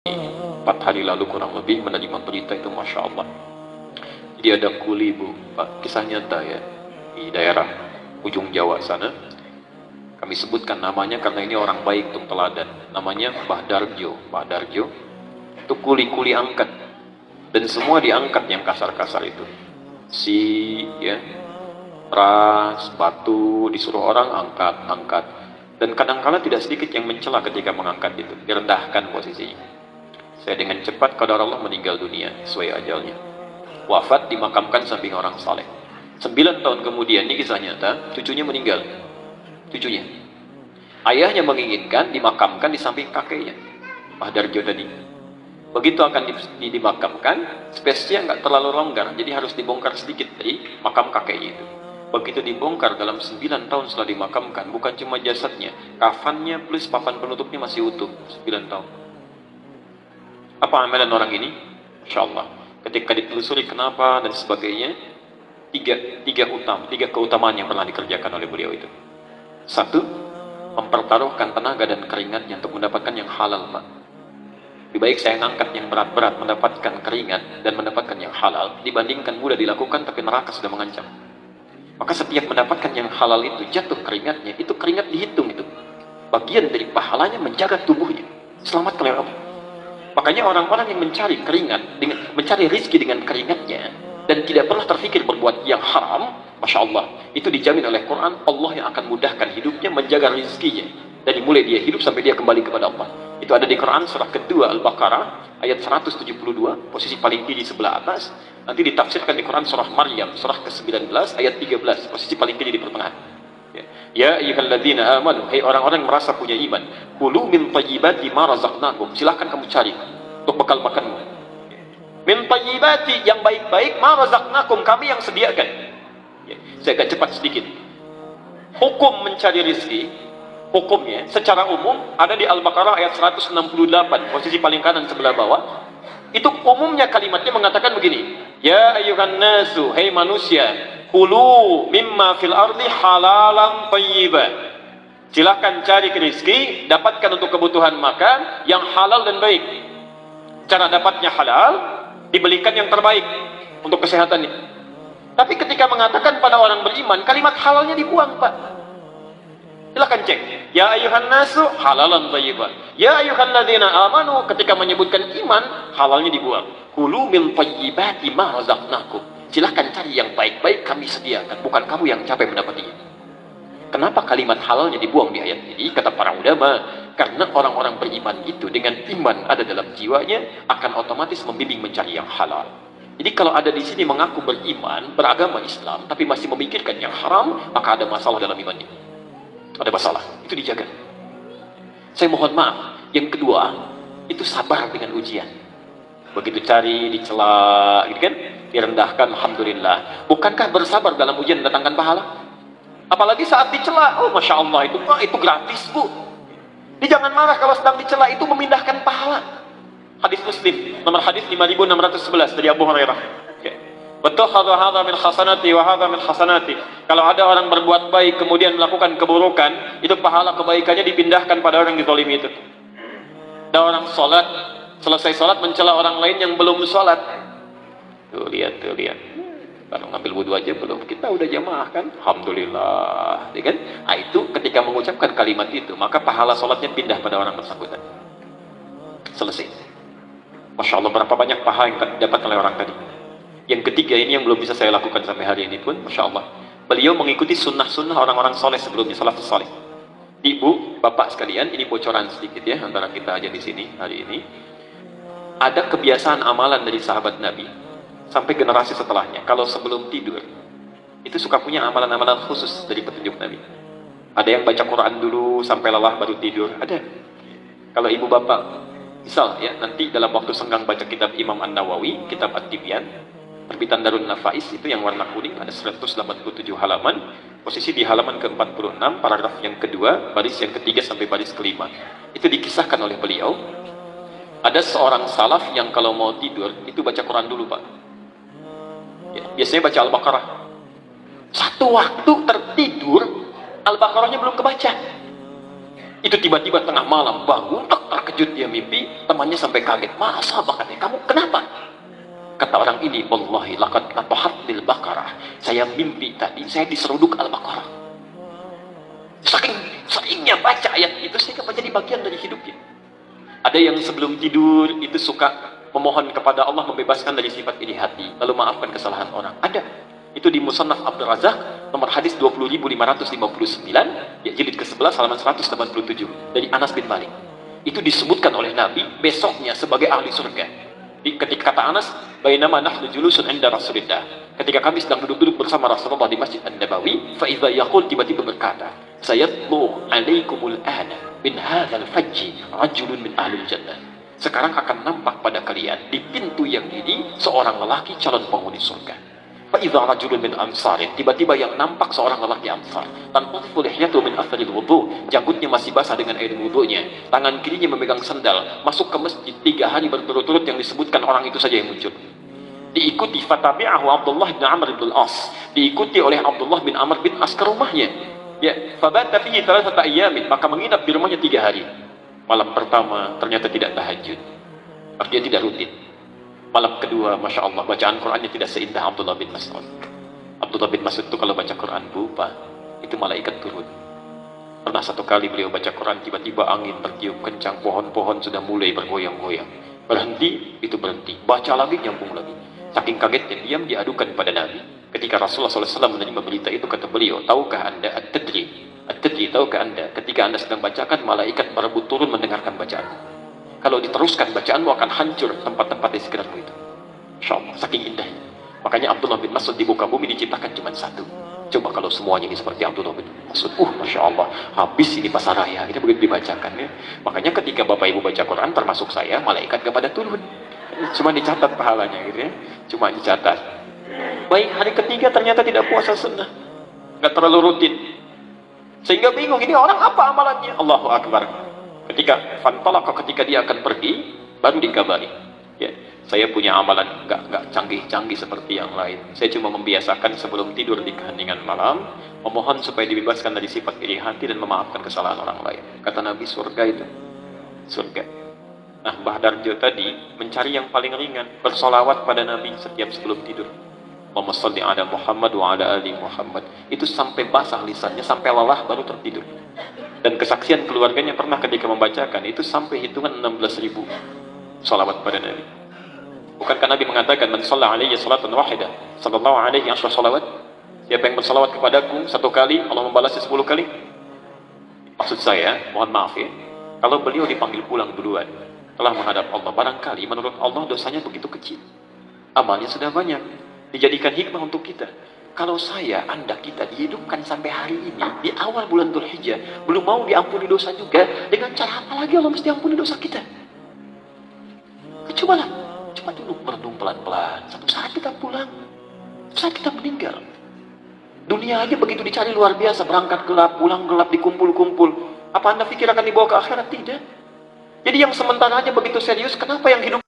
4 hari lalu kurang lebih menerima berita itu, Masya Allah. Jadi ada kuli Bu, Pak, kisah nyata ya, di daerah ujung Jawa sana. Kami sebutkan namanya karena ini orang baik untuk teladan. Namanya Mbah Darjo. Mbah Darjo itu kuli-kuli angkat, dan semua diangkat yang kasar-kasar itu. Ya, ras, batu, disuruh orang angkat. Dan kadang-kala tidak sedikit yang mencela ketika mengangkat itu, direndahkan posisinya. Saya dengan cepat qadar Allah meninggal dunia sesuai ajalnya. Wafat dimakamkan samping orang saleh. 9 tahun kemudian, ini kisah nyata, cucunya meninggal. Cucunya. Ayahnya menginginkan dimakamkan di samping kakeknya, Mbah Darjo tadi. Begitu akan dimakamkan, spesiesnya nggak terlalu longgar, jadi harus dibongkar sedikit dari makam kakeknya itu. Begitu dibongkar, dalam 9 tahun setelah dimakamkan, bukan cuma jasadnya, kafannya plus papan penutupnya masih utuh. 9 tahun. Apa amalan orang ini? Insya Allah, ketika ditelusuri kenapa dan sebagainya, tiga keutamaan yang pernah dikerjakan oleh beliau itu. 1, mempertaruhkan tenaga dan keringatnya untuk mendapatkan yang halal, Pak. Lebih baik saya ngangkat yang berat-berat mendapatkan keringat dan mendapatkan yang halal dibandingkan mudah dilakukan tapi neraka sudah mengancam. Maka setiap mendapatkan yang halal itu, jatuh keringatnya, itu keringat dihitung itu bagian dari pahalanya menjaga tubuhnya, selamat oleh Allah. Makanya orang-orang yang mencari keringat, mencari rizki dengan keringatnya dan tidak pernah terfikir berbuat yang haram, Masya Allah, itu dijamin oleh Quran, Allah yang akan mudahkan hidupnya, menjaga rizkinya dari mulai dia hidup sampai dia kembali kepada Allah. Itu ada di Quran surah kedua Al-Baqarah ayat 172, posisi paling kiri sebelah atas. Nanti ditafsirkan di Quran surah Maryam surah ke-19 ayat 13, posisi paling kiri di pertengahan. Ya ayyuhalladzina amanu, hai orang-orang yang merasa punya iman, kulu min thayyibati ma razaqnakum, silahkan kamu cari untuk bekal makanmu. Min thayyibati, yang baik-baik, ma razaqnakum, kami yang sediakan. Saya agak cepat sedikit. Hukum mencari rizki, hukumnya secara umum ada di Al-Baqarah ayat 168, posisi paling kanan sebelah bawah. Itu umumnya kalimatnya mengatakan begini, ya ayyuhan nasu, hai manusia, kulu mimma fil ardi halalan thayyiban, silahkan cari rezeki, dapatkan untuk kebutuhan makan yang halal dan baik. Cara dapatnya halal, dibelikan yang terbaik untuk kesehatannya. Tapi ketika mengatakan pada orang beriman, kalimat halalnya dibuang, Pak. Silahkan cek, ya ayyuhan nasu halalan thayyiban, ya ayyuhalladzina amanu, ketika menyebutkan iman, halalnya dibuang. Kulu min thayyibati ma razaqnakum, silahkan cari yang baik-baik, kami sediakan, bukan kamu yang capek mendapatinya. Kenapa kalimat halalnya dibuang di ayat ini? Kata para ulama, karena orang-orang beriman itu dengan iman ada dalam jiwanya akan otomatis membimbing mencari yang halal. Jadi kalau ada di sini mengaku beriman, beragama Islam, tapi masih memikirkan yang haram, maka ada masalah dalam imannya. Ada masalah, itu dijaga. Saya mohon maaf. Yang kedua, itu sabar dengan ujian. Begitu cari, dicela, gitu kan? Direndahkan, alhamdulillah. Bukankah bersabar dalam ujian mendatangkan pahala? Apalagi saat dicela, oh Masya Allah, itu gratis, Bu. Jadi jangan marah kalau sedang dicela, itu memindahkan pahala. Hadis Muslim, nomor hadis 5611 dari Abu Hurairah. Betul, hadza min hasanati wa hadza min hasanati. Kalau ada orang berbuat baik kemudian melakukan keburukan, itu pahala kebaikannya dipindahkan pada orang yang dizalimi itu. Dan orang sholat, selesai sholat mencela orang lain yang belum sholat. Tuh lihat. Baru ngambil wudhu aja belum, kita udah jamaah kan? Alhamdulillah, ya kan? Nah, itu ketika mengucapkan kalimat itu, maka pahala sholatnya pindah pada orang bersangkutan. Selesai. Masya Allah, berapa banyak pahala yang dapat oleh orang tadi. Yang ketiga ini yang belum bisa saya lakukan sampai hari ini pun, Masya Allah, beliau mengikuti sunnah-sunnah orang-orang soleh sebelumnya, salafus soleh. Ibu, bapak sekalian, ini bocoran sedikit ya, antara kita aja di sini hari ini. Ada kebiasaan amalan dari sahabat Nabi sampai generasi setelahnya. Kalau sebelum tidur, itu suka punya amalan-amalan khusus dari petunjuk Nabi. Ada yang baca Quran dulu sampai lelah baru tidur. Ada. Kalau ibu bapak, misal ya, nanti dalam waktu senggang baca kitab Imam An-Nawawi, kitab At-Tibyan, terbitan Darun Nafais, itu yang warna kuning, ada 187 halaman, posisi di halaman ke-46, paragraf yang kedua, baris yang ketiga sampai baris kelima. Itu dikisahkan oleh beliau, ada seorang salaf yang kalau mau tidur, itu baca Quran dulu, Pak. Ya, biasanya baca Al-Baqarah. Satu waktu tertidur, Al-Baqarahnya belum kebaca. Itu tiba-tiba tengah malam bangun, terkejut dia mimpi, temannya sampai kaget. Masa bakatnya kamu kenapa? Kata orang ini, wallahi laqad natahatnil baqarah. Saya mimpi tadi, saya diseruduk Al-Baqarah. Saking seringnya baca ayat itu sehingga menjadi bagian dari hidupnya. Ada yang sebelum tidur itu suka memohon kepada Allah membebaskan dari sifat iri hati, lalu maafkan kesalahan orang. Ada. Itu di Musannaf Abdul Razak, nomor hadis 20.559, ya, jilid ke-11 halaman 187 dari Anas bin Malik. Itu disebutkan oleh Nabi besoknya sebagai ahli surga. Ketika kata Anas, bainama nahnu julusun 'inda Rasulillah. Ketika kami sedang duduk-duduk bersama Rasulullah di Masjid An-Nabawi, fa idza yaqul, tiba-tiba berkata, sayatlu 'alaikumul ana min hadzal fajji rajulun min ahlil jannah. Sekarang akan nampak pada kalian di pintu yang ini seorang lelaki calon penghuni surga. Fa idza rajulun min ansarin, tiba-tiba yang nampak seorang lelaki ansar. Tanqudhu lihyatu min atharil wudu, janggutnya masih basah dengan air wudunya. Tangan kirinya memegang sendal, masuk ke masjid 3 hari berturut-turut yang disebutkan orang itu saja yang muncul. Diikuti fatabi'ahu Abdullah bin Amr bin As, diikuti oleh Abdullah bin Amr bin As ke rumahnya. Ya, fabata fihi 3 ayyamin, maka menginap di rumahnya 3 hari. Malam pertama ternyata tidak tahajud, artinya tidak rutin. Malam kedua, Masya Allah, bacaan Qurannya tidak seindah Abdullah bin Mas'ud. Abdullah bin Mas'ud itu kalau baca Quran lupa, itu malaikat turun. Pernah satu kali beliau baca Quran, tiba-tiba angin bertiup kencang, pohon-pohon sudah mulai bergoyang-goyang. Berhenti, itu berhenti. Baca lagi, nyambung lagi. Saking kagetnya, diam diadukan pada Nabi. Ketika Rasulullah SAW menerima berita itu, kata beliau, tahukah anda at-tadri? At-tadri, tahukah anda, ketika anda sedang bacakan, malaikat berebut turun mendengarkan bacaanmu. Kalau diteruskan bacaanmu akan hancur tempat-tempat di sekitarmu itu. Insya Allah, saking indahnya. Makanya Abdullah bin Mas'ud di muka bumi diciptakan cuma 1. Coba kalau semuanya ini seperti Abdullah bin Mas'ud, Masya Allah, habis ini pasar raya, ini begitu dibacakan ya. Makanya ketika Bapak Ibu baca Quran, termasuk saya, malaikat gak pada turun. Cuma dicatat pahalanya gitu ya. Cuma dicatat. Baik, hari ketiga ternyata tidak puasa sunnah. Gak terlalu rutin. Sehingga bingung, ini orang apa amalannya? Allahu Akbar. Ketika dia akan pergi, baru dikabari. Ya, saya punya amalan nggak canggih-canggih seperti yang lain. Saya cuma membiasakan sebelum tidur di keheningan malam, memohon supaya dibebaskan dari sifat iri hati dan memaafkan kesalahan orang lain. Kata Nabi, surga itu, surga. Nah, Mbah Darjo tadi mencari yang paling ringan, bersolawat pada Nabi setiap sebelum tidur. Allahumma shalli ala Muhammad wa ala ali Muhammad. Itu sampai basah lisannya, sampai lelah baru tertidur. Dan kesaksian keluarganya pernah ketika membacakan itu sampai hitungan 16.000 salawat pada Nabi. Bukankah Nabi mengatakan, man shalla alaihi salatan wahidah, sallallahu alaihi asyra salawat? Siapa yang bersalawat kepadaku 1 kali, Allah membalasnya 10 kali. Maksud saya, mohon maaf ya, kalau beliau dipanggil pulang duluan, telah menghadap Allah, barangkali menurut Allah dosanya begitu kecil, amalnya sudah banyak, dijadikan hikmah untuk kita. Kalau saya, anda, kita dihidupkan sampai hari ini, di awal bulan Dzulhijjah, belum mau diampuni dosa juga, dengan cara apa lagi Allah mesti ampuni dosa kita? Cobalah, coba dulu merenung pelan-pelan. Satu saat kita pulang, satu saat kita meninggal. Dunia aja begitu dicari luar biasa, berangkat gelap, pulang gelap, dikumpul-kumpul. Apa anda pikir akan dibawa ke akhirat? Tidak. Jadi yang sementara aja begitu serius, kenapa yang hidup